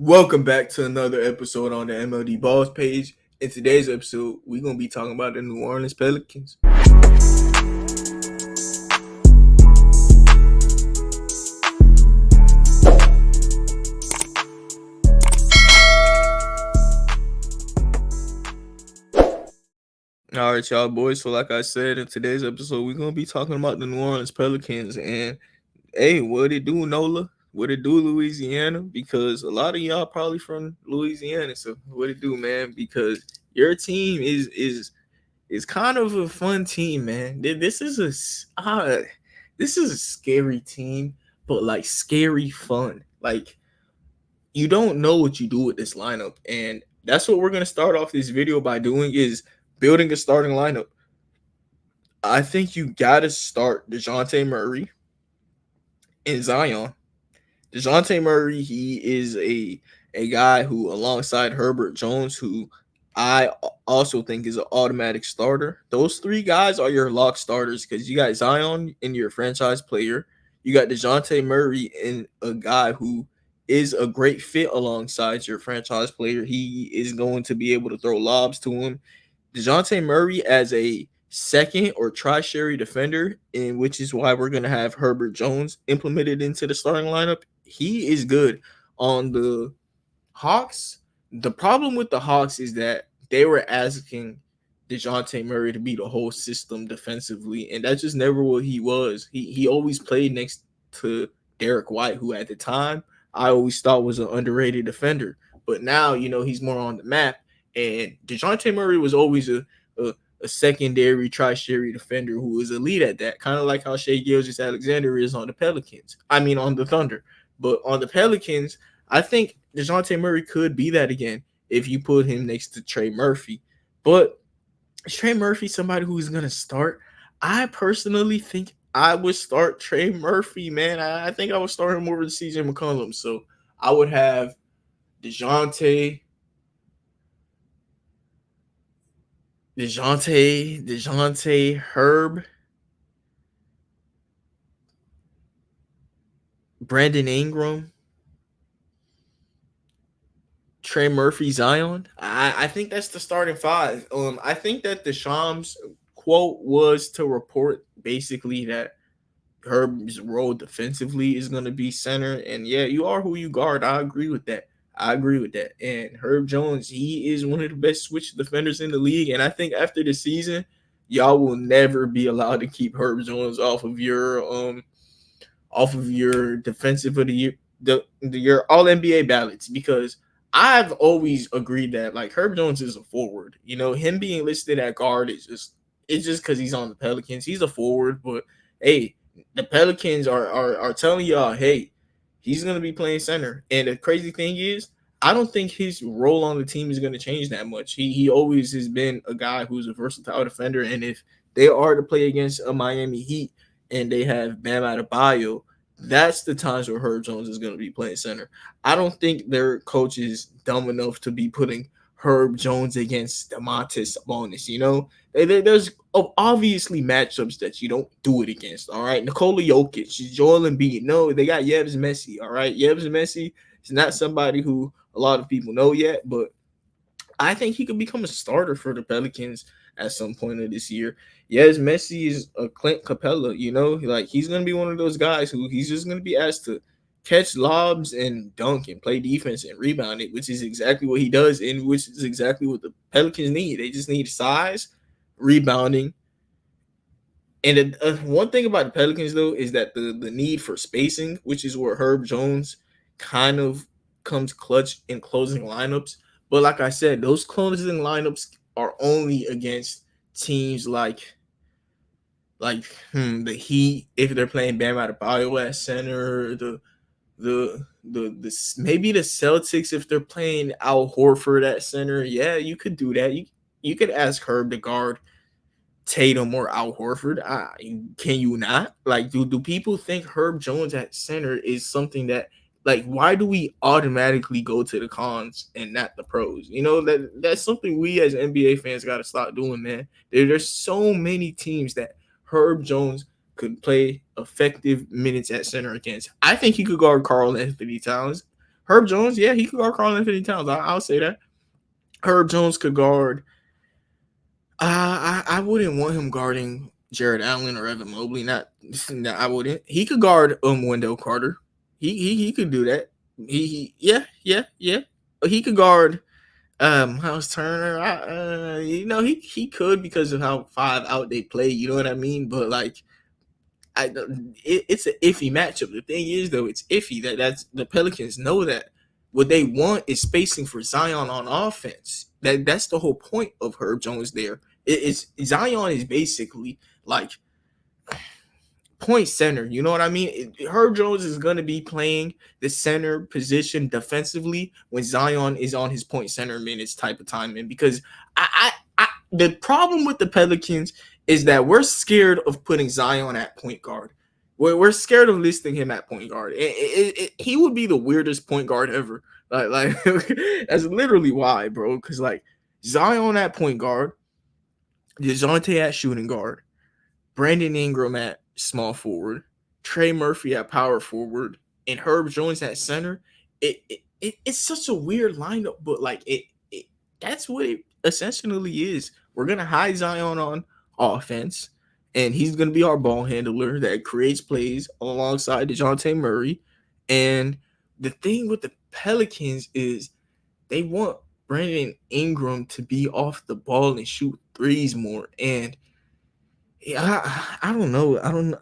Welcome back to another episode on the MLD Balls page. In today's episode, we're going to be talking about the New Orleans Pelicans. All right, y'all boys. So like I said, in today's episode, we're going to be talking about the New Orleans Pelicans. And hey, what it do, Nola? What it do, Louisiana? Because a lot of y'all probably from Louisiana. So what it do, man? Because your team is kind of a fun team, man. This is a scary team, but like scary fun. Like you don't know what you do with this lineup, and that's what we're gonna start off this video by doing is building a starting lineup. I think you gotta start DeJounte Murray and Zion. DeJounte Murray, he is a guy who, alongside Herbert Jones, who I also think is an automatic starter. Those three guys are your lock starters because you got Zion in your franchise player. You got DeJounte Murray and a guy who is a great fit alongside your franchise player. He is going to be able to throw lobs to him. DeJounte Murray as a second or tertiary defender, and which is why we're going to have Herbert Jones implemented into the starting lineup. He is good. On the Hawks, the problem with the Hawks is that they were asking DeJounte Murray to be the whole system defensively, and that's just never what he was. He always played next to Derek White, who at the time I always thought was an underrated defender. But now, he's more on the map. And DeJounte Murray was always a secondary, tertiary defender who was elite at that, kind of like how Shai Gilgeous-Alexander is on the Pelicans. I mean, on the Thunder. But on the Pelicans, I think DeJounte Murray could be that again if you put him next to Trey Murphy. But is Trey Murphy somebody who's going to start? I personally think I would start Trey Murphy, man. I think I would start him over CJ McCollum. So I would have DeJounte, Herb, Brandon Ingram, Trey Murphy, Zion. I think that's the starting five. I think that the Shams quote was to report basically that Herb's role defensively is going to be center. And yeah, you are who you guard. I agree with that. And Herb Jones, he is one of the best switch defenders in the league. And I think after the season, y'all will never be allowed to keep Herb Jones off of your defensive of the year, your All NBA ballots, because I've always agreed that like Herb Jones is a forward. Him being listed at guard is just because he's on the Pelicans. He's a forward, but hey, the Pelicans are telling y'all, hey, he's gonna be playing center. And the crazy thing is, I don't think his role on the team is gonna change that much. He always has been a guy who's a versatile defender. And if they are to play against a Miami Heat and they have Bam Adebayo, that's the times where Herb Jones is going to be playing center. I don't think their coach is dumb enough to be putting Herb Jones against Domantas Sabonis. There's obviously matchups that you don't do it against. All right, Nikola Jokic, Joel Embiid. No, they got Yves Messi. All right, Yves Messi is not somebody who a lot of people know yet, but I think he could become a starter for the Pelicans at some point of this year. Yes, Messi is a Clint Capella, like he's going to be one of those guys who he's just going to be asked to catch lobs and dunk and play defense and rebound it, which is exactly what he does and which is exactly what the Pelicans need. They just need size, rebounding. And one thing about the Pelicans, though, is that the need for spacing, which is where Herb Jones kind of comes clutch in closing lineups. But like I said, those closing lineups are only against teams like the Heat if they're playing Bam Adebayo at center, the maybe the Celtics if they're playing Al Horford at center. Yeah, you could do that. You could ask Herb to guard Tatum or Al Horford. Can you not? Like, do people think Herb Jones at center is something that, like, why do we automatically go to the cons and not the pros? That's something we as NBA fans got to stop doing, man. There's so many teams that Herb Jones could play effective minutes at center against. I think he could guard Karl Anthony Towns. Herb Jones, yeah, he could guard Karl Anthony Towns. I'll say that. Herb Jones could guard. I wouldn't want him guarding Jared Allen or Evan Mobley. Not, no, I wouldn't. He could guard Wendell Carter. He could do that. Yeah. He could guard House Turner. He could because of how 5 out they play. You know what I mean? But like, it's an iffy matchup. The thing is, though, it's iffy. That's the Pelicans know that what they want is spacing for Zion on offense. That's the whole point of Herb Jones. It's Zion is basically like point center. You know what I mean? Herb Jones is going to be playing the center position defensively when Zion is on his point center minutes type of time. And because the problem with the Pelicans is that we're scared of putting Zion at point guard. We're scared of listing him at point guard. He would be the weirdest point guard ever. Like that's literally why, bro. Because like Zion at point guard, DeJounte at shooting guard, Brandon Ingram at small forward, Trey Murphy at power forward, and Herb Jones at center. It's such a weird lineup, but like that's what it essentially is. We're gonna hide Zion on offense, and he's gonna be our ball handler that creates plays alongside DeJounte Murray. And the thing with the Pelicans is they want Brandon Ingram to be off the ball and shoot threes more. And I don't know. I don't know.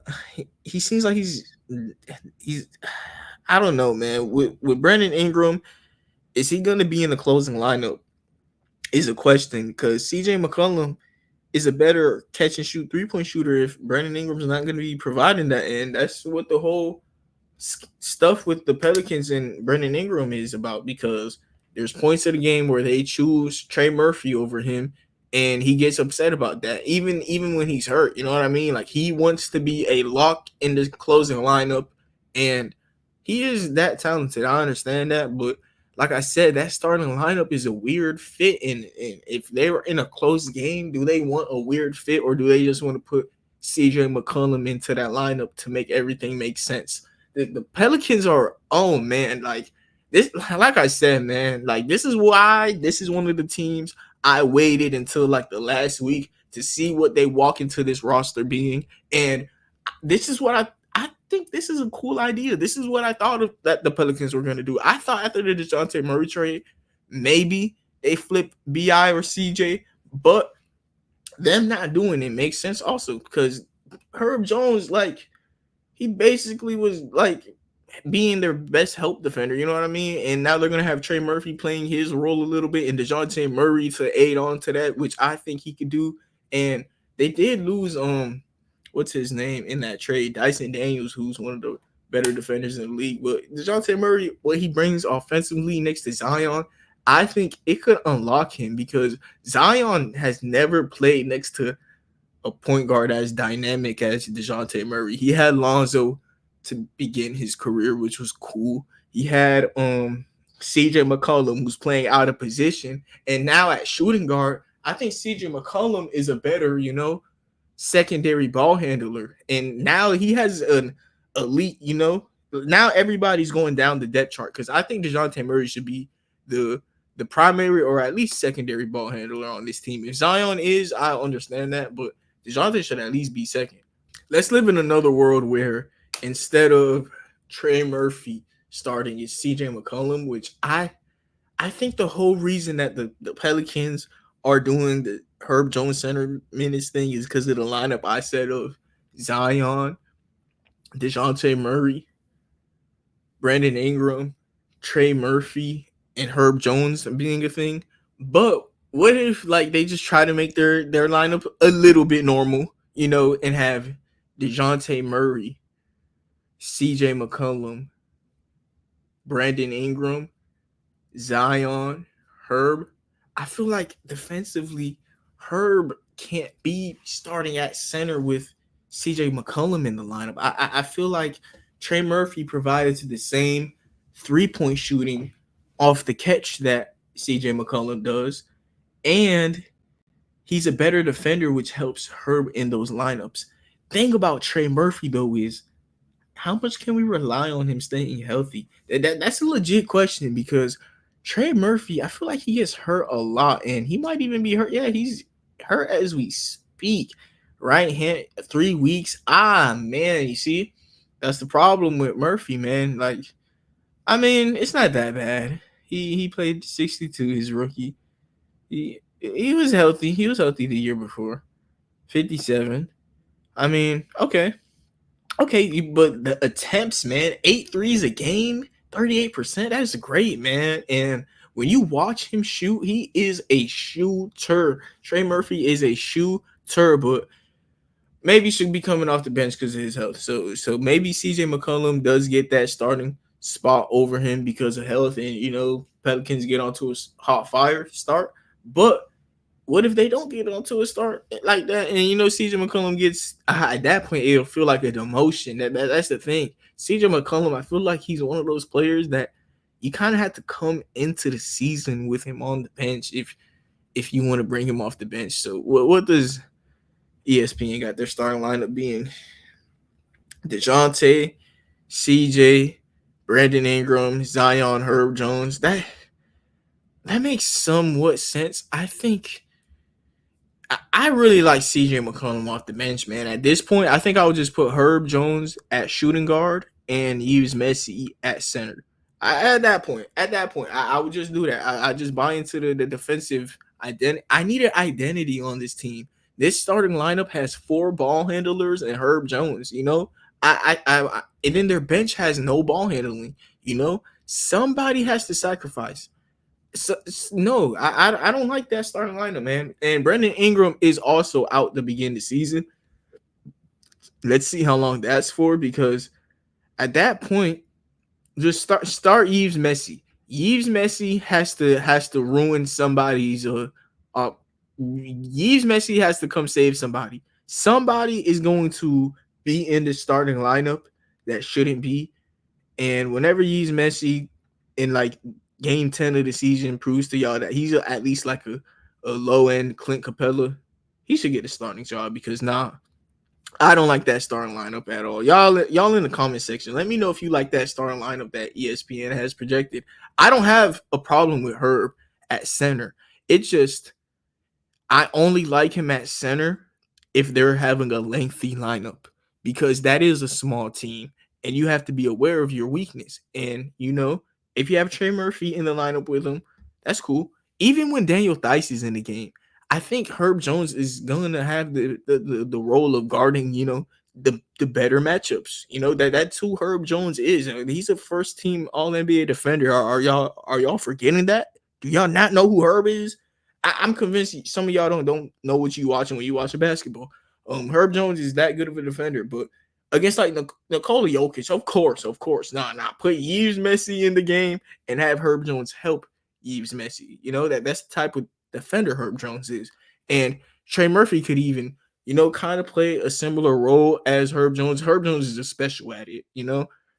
He seems like he's I don't know, man. With Brandon Ingram, is he gonna be in the closing lineup? Is a question, because CJ McCollum is a better catch and shoot 3-point shooter if Brandon Ingram's not going to be providing that. And that's what the whole stuff with the Pelicans and Brandon Ingram is about, because there's points of the game where they choose Trey Murphy over him, and he gets upset about that, even when he's hurt. You know what I mean? Like, he wants to be a lock in the closing lineup, and he is that talented. I understand that, but like I said, that starting lineup is a weird fit. And if they were in a close game, do they want a weird fit, or do they just want to put CJ McCollum into that lineup to make everything make sense? The Pelicans are, oh man, like this, like I said, man, like this is why this is one of the teams I waited until like the last week to see what they walk into this roster being. And this is what I think this is a cool idea. This is what I thought that the Pelicans were going to do. I thought after the DeJounte Murray trade, maybe they flip BI or CJ, but them not doing it makes sense also, because Herb Jones, like, he basically was like being their best help defender, you know what I mean? And now they're going to have Trey Murphy playing his role a little bit and DeJounte Murray to aid on to that, which I think he could do. And they did lose what's his name in that trade, Dyson Daniels, who's one of the better defenders in the league. But DeJounte Murray, what he brings offensively next to Zion, I think it could unlock him, because Zion has never played next to a point guard as dynamic as DeJounte Murray. He had Lonzo to begin his career, which was cool. He had CJ McCollum, who's playing out of position. And now at shooting guard, I think CJ McCollum is a better, secondary ball handler. And now he has an elite, now everybody's going down the depth chart, because I think DeJounte Murray should be the primary or at least secondary ball handler on this team. If Zion is, I understand that, but DeJounte should at least be second. Let's live in another world where instead of Trey Murphy starting, it's CJ McCollum, which I think the whole reason that the Pelicans are doing the Herb Jones center minutes thing is because of the lineup I said of Zion, DeJounte Murray, Brandon Ingram, Trey Murphy, and Herb Jones being a thing. But what if like they just try to make their lineup a little bit normal, and have DeJounte Murray, CJ McCollum, Brandon Ingram, Zion, Herb? I feel like defensively, Herb can't be starting at center with CJ McCollum in the lineup. I feel like Trey Murphy provided to the same 3-point shooting off the catch that CJ McCollum does, and he's a better defender, which helps Herb in those lineups. Thing about Trey Murphy, though, is how much can we rely on him staying healthy? That's a legit question because Trey Murphy, I feel like he gets hurt a lot, and he might even be hurt. Yeah, he's hurt as we speak. Right hand, 3 weeks. Ah, man, you see, that's the problem with Murphy, man. Like, I mean, it's not that bad. He played 62 his rookie. He was healthy. He was healthy the year before. 57. I mean, okay. Okay, but the attempts, man, 8 threes a game, 38%. That is great, man. And when you watch him shoot, he is a shooter. Trey Murphy is a shooter, but maybe should be coming off the bench because of his health. So maybe CJ McCollum does get that starting spot over him because of health, and Pelicans get onto a hot fire start. But what if they don't get onto a start like that? And CJ McCollum gets at that point, it'll feel like a demotion. That's the thing. CJ McCollum, I feel like he's one of those players that you kind of have to come into the season with him on the bench if you want to bring him off the bench. So what does ESPN got their starting lineup being? DeJounte, CJ, Brandon Ingram, Zion, Herb Jones. That makes somewhat sense. I think I really like CJ McCollum off the bench, man. At this point, I think I would just put Herb Jones at shooting guard and use Messi at center. At that point, I would just do that. I just buy into the defensive identity. I need an identity on this team. This starting lineup has 4 ball handlers and Herb Jones. And then their bench has no ball handling. Somebody has to sacrifice. So, no, I don't like that starting lineup, man. And Brandon Ingram is also out to begin the season. Let's see how long that's for, because at that point, just start Yves Messi. Yves Messi has to ruin somebody's Yves Messi has to come save somebody. Somebody is going to be in the starting lineup that shouldn't be. And whenever Yves Messi in like game 10 of the season proves to y'all that he's at least like a low end Clint Capella, he should get a starting job, because I don't like that starting lineup at all. Y'all in the comment section, let me know if you like that starting lineup that ESPN has projected. I don't have a problem with Herb at center. It's just I only like him at center if they're having a lengthy lineup, because that is a small team and you have to be aware of your weakness. And if you have Trey Murphy in the lineup with him, that's cool. Even when Daniel Theis is in the game, I think Herb Jones is going to have the role of guarding, the better matchups. That's who Herb Jones is. He's a first team All NBA defender. Are y'all forgetting that? Do y'all not know who Herb is? I'm convinced some of y'all don't know what you watching when you watch basketball. Herb Jones is that good of a defender, but against like Nikola Jokic, of course, nah. Put Yves Messi in the game and have Herb Jones help Yves Messi. That's the type of defender Herb Jones is, and Trey Murphy could even kind of play a similar role as Herb Jones. Herb Jones is just special at it.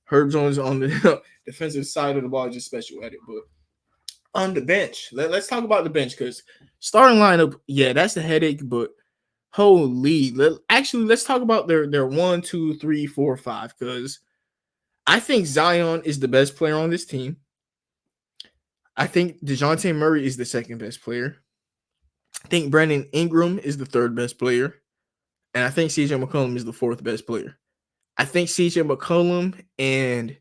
Herb Jones on the defensive side of the ball is just special at it, but on the bench. Let's talk about the bench, because starting lineup, yeah, that's a headache, but holy. Let's talk about their 1, 2, 3, 4, 5, because I think Zion is the best player on this team. I think DeJounte Murray is the second best player. I think Brandon Ingram is the third best player. And I think CJ McCollum is the fourth best player. I think CJ McCollum and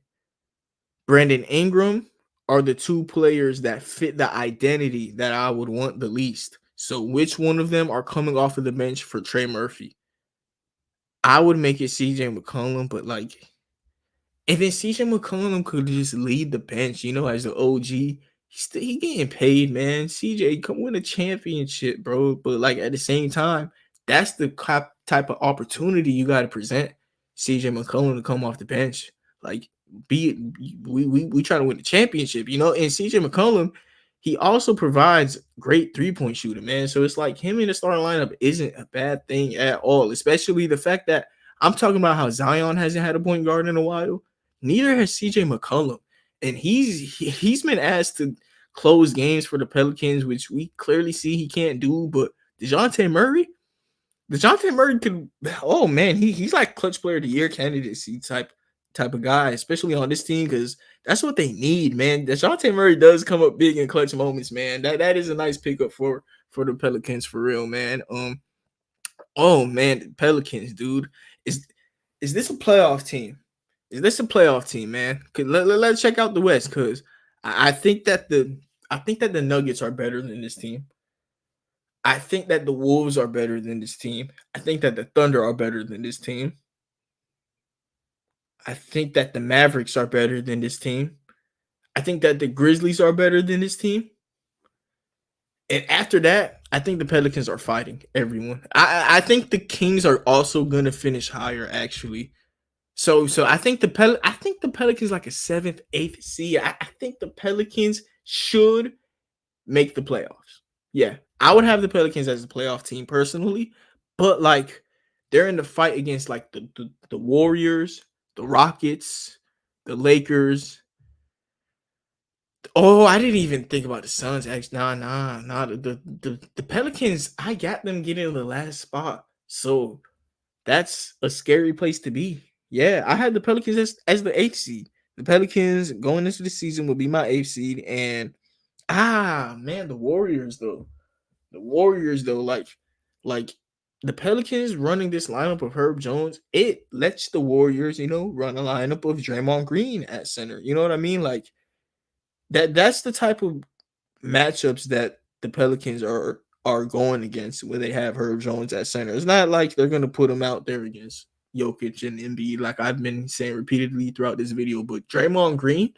Brandon Ingram are the 2 players that fit the identity that I would want the least. So which one of them are coming off of the bench for Trey Murphy? I would make it CJ McCollum, but and then CJ McCollum could just lead the bench, as the OG. He getting paid, man. CJ, come win a championship, bro. But at the same time, that's the type of opportunity you got to present CJ McCollum to come off the bench. We try to win the championship, and CJ McCollum, he also provides great 3-point shooting, man. So it's like him in the starting lineup isn't a bad thing at all, especially the fact that I'm talking about how Zion hasn't had a point guard in a while. Neither has CJ McCollum. And he's been asked to close games for the Pelicans, which we clearly see he can't do. But DeJounte Murray could, oh man, he's like clutch player of the year candidacy type type of guy, especially on this team, because that's what they need, man. DeJounte Murray does come up big in clutch moments, man. That is a nice pickup for the Pelicans for real, man. Oh man, Pelicans, dude. Is is this a playoff team? Is this a playoff team, man? Let's check out the West, because I think that the Nuggets are better than this team. I think that the Wolves are better than this team. I think that the Thunder are better than this team. I think that the Mavericks are better than this team. I think that the Grizzlies are better than this team. And after that, I think the Pelicans are fighting everyone. I think the Kings are also gonna finish higher, actually. So I think the Pelicans like a seventh, eighth seed. I think the Pelicans should make the playoffs. Yeah, I would have the Pelicans as a playoff team personally, but like they're in the fight against like the Warriors, the Rockets, the Lakers. Oh, I didn't even think about the Suns. Actually, nah. The Pelicans, I got them getting the last spot. So that's a scary place to be. Yeah, I had the Pelicans as the eighth seed. The Pelicans going into the season will be my eighth seed. And man, the Warriors though. The Warriors though, like the Pelicans running this lineup of Herb Jones, it lets the Warriors, run a lineup of Draymond Green at center. You know what I mean? Like that's the type of matchups that the Pelicans are going against when they have Herb Jones at center. It's not like they're gonna put him out there against Jokic and Embiid, like I've been saying repeatedly throughout this video. But Draymond Green,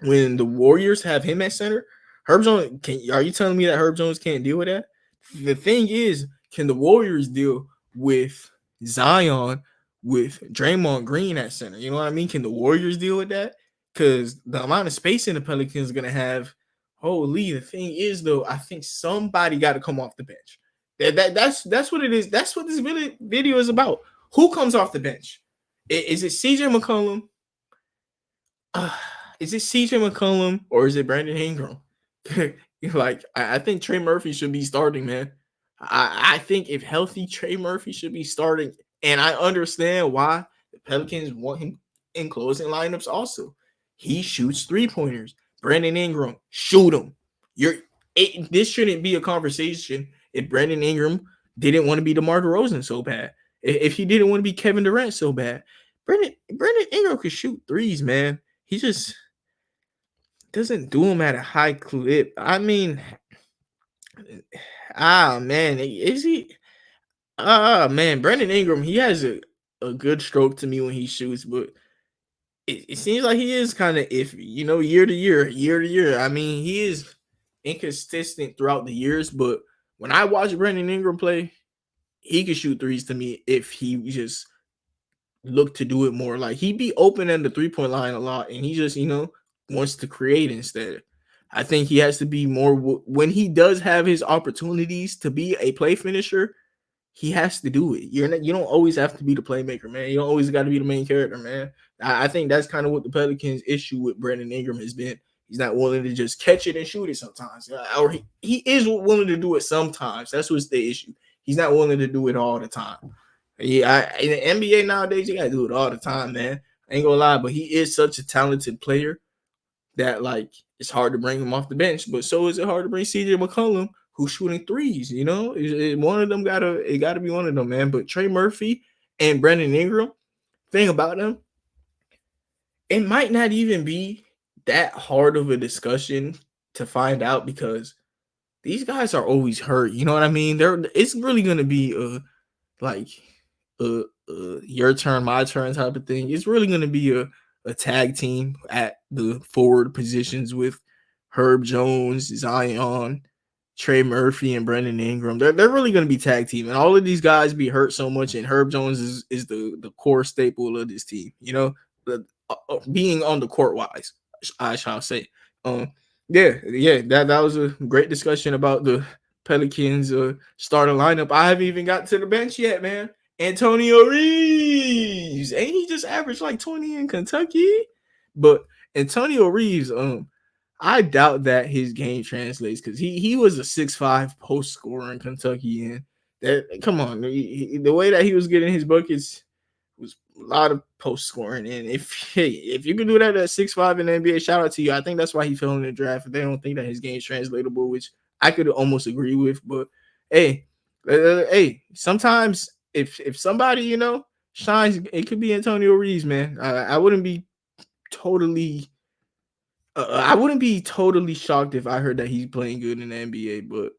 when the Warriors have him at center, Herb Jones are you telling me that Herb Jones can't deal with that? The thing is, can the Warriors deal with Zion with Draymond Green at center? You know what I mean? Can the Warriors deal with that? Because the amount of space in the Pelicans is gonna have. Holy, the thing is though, I think somebody got to come off the bench. That's what it is. That's what this video is about. Who comes off the bench? Is it CJ McCollum? Is it CJ McCollum or is it Brandon Ingram? Like I think Trey Murphy should be starting, man. I think if healthy, Trey Murphy should be starting, and I understand why the Pelicans want him in closing lineups. Also, he shoots 3-pointers. Brandon Ingram, shoot him. This shouldn't be a conversation if Brandon Ingram didn't want to be DeMar DeRozan so bad. If he didn't want to be Kevin Durant so bad, Brandon Ingram could shoot threes, man. He just doesn't do them at a high clip. I mean, man, is he? Man, Brandon Ingram, he has a good stroke to me when he shoots, but it seems like he is kind of iffy, year to year. I mean, he is inconsistent throughout the years, but when I watch Brandon Ingram play, he could shoot threes to me if he just looked to do it more. Like he'd be open at the 3-point line a lot, and he just, wants to create instead. I think he has to be more when he does have his opportunities to be a play finisher. He has to do it. You don't always have to be the playmaker, man. You don't always got to be the main character, man. I think that's kind of what the Pelicans' issue with Brandon Ingram has been. He's not willing to just catch it and shoot it sometimes. Or he is willing to do it sometimes. That's what's the issue. He's not willing to do it all the time. Yeah, in the NBA nowadays, you got to do it all the time, man. I ain't gonna lie, but he is such a talented player that, like, it's hard to bring him off the bench. But so is it hard to bring CJ McCollum, who's shooting threes, one of them gotta be one of them, man. But Trey Murphy and Brandon Ingram, thing about them, it might not even be that hard of a discussion to find out because these guys are always hurt. You know what I mean? It's really gonna be your turn, my turn type of thing. It's really gonna be a tag team at the forward positions with Herb Jones, Zion, Trey Murphy, and Brandon Ingram. They're really going to be tag team, and all of these guys be hurt so much. And Herb Jones is the core staple of this team. Being on the court wise, I shall say. That was a great discussion about the Pelicans starting lineup. I haven't even got to the bench yet, man. Antonio Reeves, ain't he just averaged like 20 in Kentucky? But Antonio Reeves, I doubt that his game translates because he was a 6'5" post scorer in Kentucky, and that come on, the way that he was getting his buckets was a lot of post scoring. And if you can do that at 6'5" in the NBA, shout out to you. I think that's why he fell in the draft. If they don't think that his game's translatable, which I could almost agree with. But hey, hey, sometimes if somebody shines, it could be Antonio Reeves, man. I wouldn't be totally. I wouldn't be totally shocked if I heard that he's playing good in the NBA, but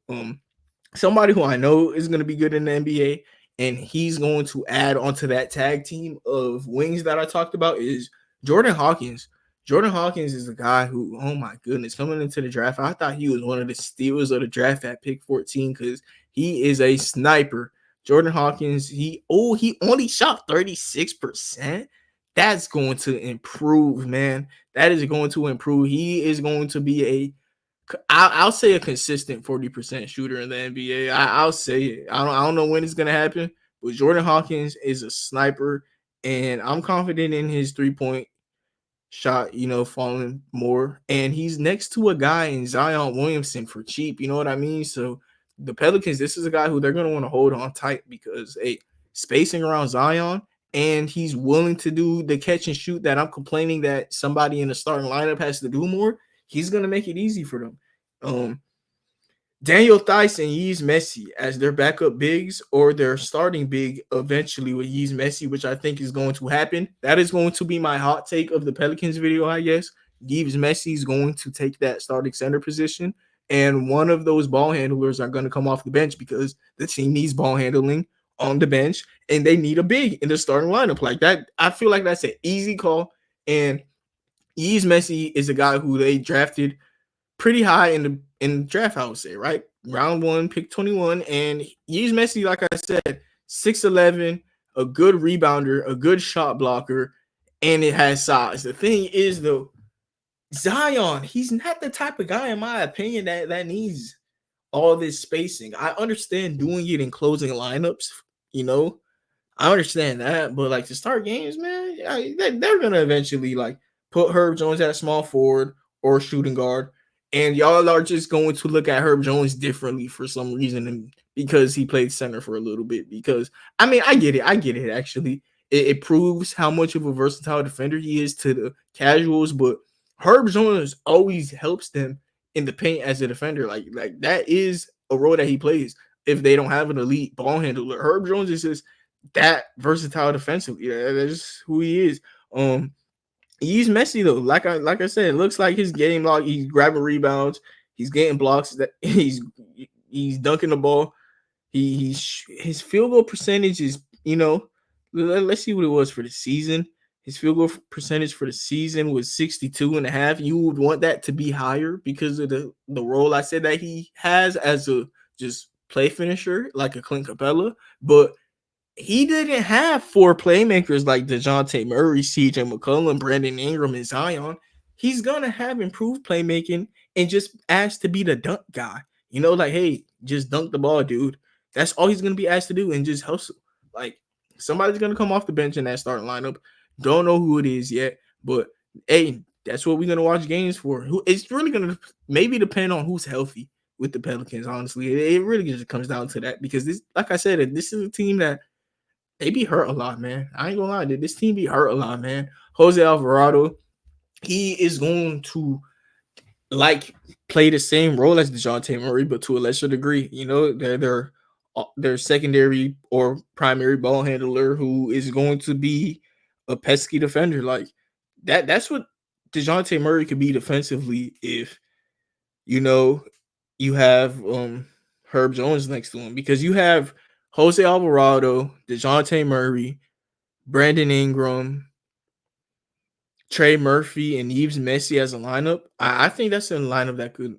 somebody who I know is going to be good in the NBA and he's going to add onto that tag team of wings that I talked about is Jordan Hawkins. Jordan Hawkins is a guy who, oh my goodness, coming into the draft, I thought he was one of the steals of the draft at pick 14 because he is a sniper. Jordan Hawkins, he only shot 36%. That's going to improve, man. That is going to improve. He is going to be I'll say a consistent 40% shooter in the NBA. I'll say it. I don't know when it's gonna happen, but Jordan Hawkins is a sniper, and I'm confident in his 3-point shot, falling more. And he's next to a guy in Zion Williamson for cheap. You know what I mean? So the Pelicans, this is a guy who they're gonna want to hold on tight because spacing around Zion, and he's willing to do the catch and shoot that I'm complaining that somebody in the starting lineup has to do more. He's gonna make it easy for them. Daniel Theis and Yves Messi as their backup bigs or their starting big eventually with Yves Messi, which I think is going to happen. That is going to be my hot take of the Pelicans video, I guess. Yves Messi is going to take that starting center position, and one of those ball handlers are going to come off the bench because the team needs ball handling on the bench, and they need a big in the starting lineup. Like that, I feel like that's an easy call, and Yves Messi is a guy who they drafted pretty high in the draft, I would say, right? Round 1, pick 21. And Yves Messi, like I said, 6'11", a good rebounder, a good shot blocker, and it has size. The thing is, though, Zion, he's not the type of guy, in my opinion, that needs all this spacing. I understand doing it in closing lineups, I understand that, but like to start games, man, they're gonna eventually like put Herb Jones at small forward or shooting guard, and y'all are just going to look at Herb Jones differently for some reason, and because he played center for a little bit. Because I mean, I get it. Actually, it proves how much of a versatile defender he is to the casuals. But Herb Jones always helps them in the paint as a defender. Like that is a role that he plays. If they don't have an elite ball handler, Herb Jones is just that versatile defensively. That's who he is. He's messy though. Like I said, it looks like his game log. He's grabbing rebounds. He's getting blocks. That he's dunking the ball. His field goal percentage is let's see what it was for the season. His field goal percentage for the season was 62.5. You would want that to be higher because of the role I said that he has as a just play finisher, like a Clint Capella, but he didn't have 4 playmakers like DeJounte Murray, CJ McCollum, Brandon Ingram, and Zion. He's going to have improved playmaking and just asked to be the dunk guy. Like, hey, just dunk the ball, dude. That's all he's going to be asked to do and just hustle. Like, somebody's going to come off the bench in that starting lineup. Don't know who it is yet, but, hey, that's what we're going to watch games for. It's really going to maybe depend on who's healthy with the Pelicans, honestly. It really just comes down to that because this, like I said, this is a team that they be hurt a lot, man. I ain't gonna lie, this team be hurt a lot, man. Jose Alvarado, he is going to play the same role as DeJounte Murray, but to a lesser degree. They're secondary or primary ball handler who is going to be a pesky defender. Like that's what DeJounte Murray could be defensively if you have Herb Jones next to him, because you have Jose Alvarado, DeJounte Murray, Brandon Ingram, Trey Murphy, and Yves Messi as a lineup. I think that's a lineup that could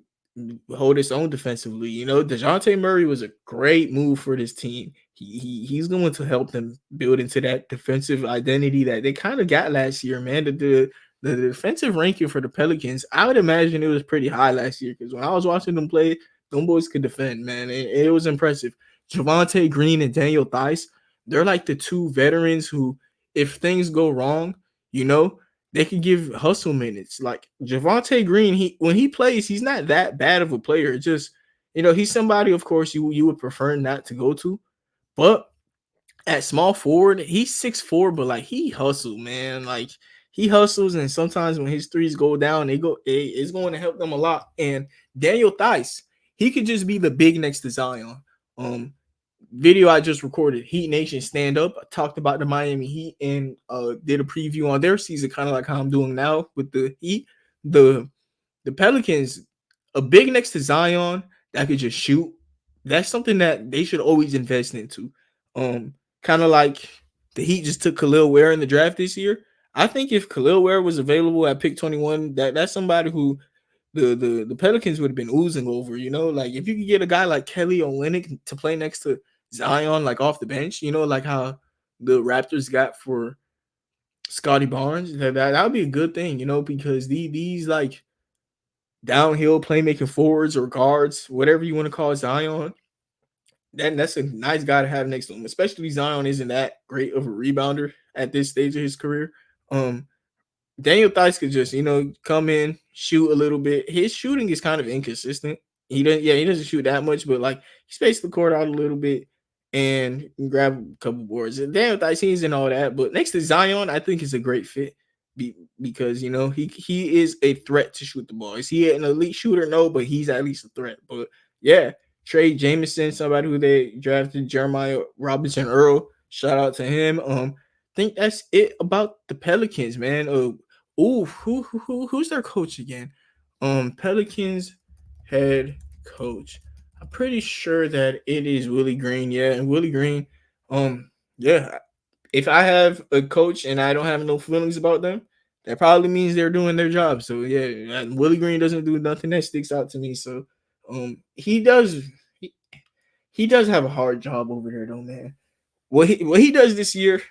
hold its own defensively. DeJounte Murray was a great move for this team. He's going to help them build into that defensive identity that they kind of got last year, man. The defensive ranking for the Pelicans, I would imagine it was pretty high last year because when I was watching them play, them boys could defend, man. It was impressive. Javonte Green and Daniel Theis, they're like the 2 veterans who, if things go wrong, they can give hustle minutes. Like Javonte Green, when he plays, he's not that bad of a player. It's just, he's somebody, of course, you would prefer not to go to. But at small forward, he's 6'4", but like he hustles, man. Like he hustles, and sometimes when his threes go down, it's going to help them a lot. And Daniel Theis, he could just be the big next to Zion. Um, Video I just recorded, Heat Nation Stand Up. I talked about the Miami Heat and did a preview on their season, kind of like how I'm doing now with the Heat. The the Pelicans, a big next to Zion that could just shoot. That's something that they should always invest into. Kind of like the Heat just took Khalil Ware in the draft this year. I think if Khalil Ware was available at pick 21, that's somebody who the Pelicans would have been oozing over. Like if you could get a guy like Kelly Olynyk to play next to Zion, like off the bench, like how the Raptors got for Scotty Barnes, that would be a good thing, because these like downhill playmaking forwards or guards, whatever you want to call Zion, that's a nice guy to have next to him. Especially Zion isn't that great of a rebounder at this stage of his career. Um, Daniel Theis could just, come in, shoot a little bit. His shooting is kind of inconsistent. He doesn't shoot that much, but like he spaced the court out a little bit and grab a couple boards. And Daniel Theis isn't all that, but next to Zion, I think is a great fit because he is a threat to shoot the ball. Is he an elite shooter? No, but he's at least a threat. But yeah, Trey Jameson, somebody who they drafted, Jeremiah Robinson Earl. Shout out to him. Think that's it about the Pelicans, man. Who's their coach again? Pelicans head coach. I'm pretty sure that it is Willie Green. Yeah, and Willie Green. Yeah. If I have a coach and I don't have no feelings about them, that probably means they're doing their job. So yeah, Willie Green doesn't do nothing that sticks out to me. So he does he, he does have a hard job over there, though, man. What he does this year,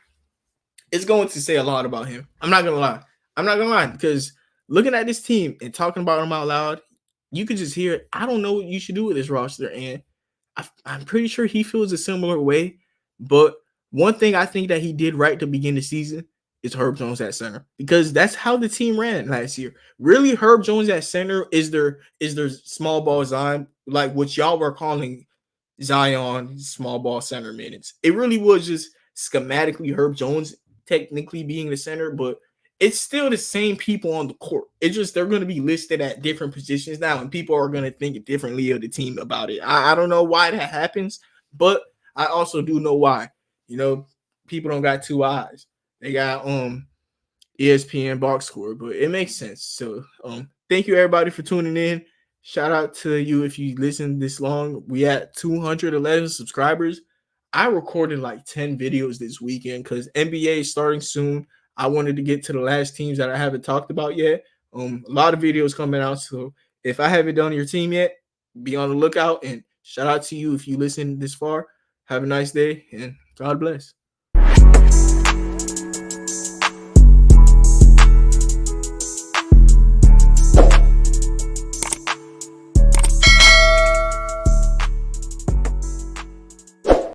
it's going to say a lot about him. I'm not gonna lie. Because looking at this team and talking about him out loud, you could just hear it. I don't know what you should do with this roster, and I'm pretty sure he feels a similar way. But one thing I think that he did right to begin the season is Herb Jones at center, because that's how the team ran last year. Really, Herb Jones at center is their small ball Zion, like what y'all were calling Zion small ball center minutes. It really was just schematically Herb Jones technically being the center, but it's still the same people on the court. It's just they're going to be listed at different positions now, and people are going to think differently of the team about it. I don't know why that happens, but I also do know why. People don't got two eyes. They got ESPN box score, but it makes sense. So thank you everybody for tuning in. Shout out to you if you listened this long. We at 211 subscribers. I recorded like 10 videos this weekend because NBA is starting soon. I wanted to get to the last teams that I haven't talked about yet. A lot of videos coming out. So if I haven't done your team yet, be on the lookout. And shout out to you if you listen this far. Have a nice day and God bless.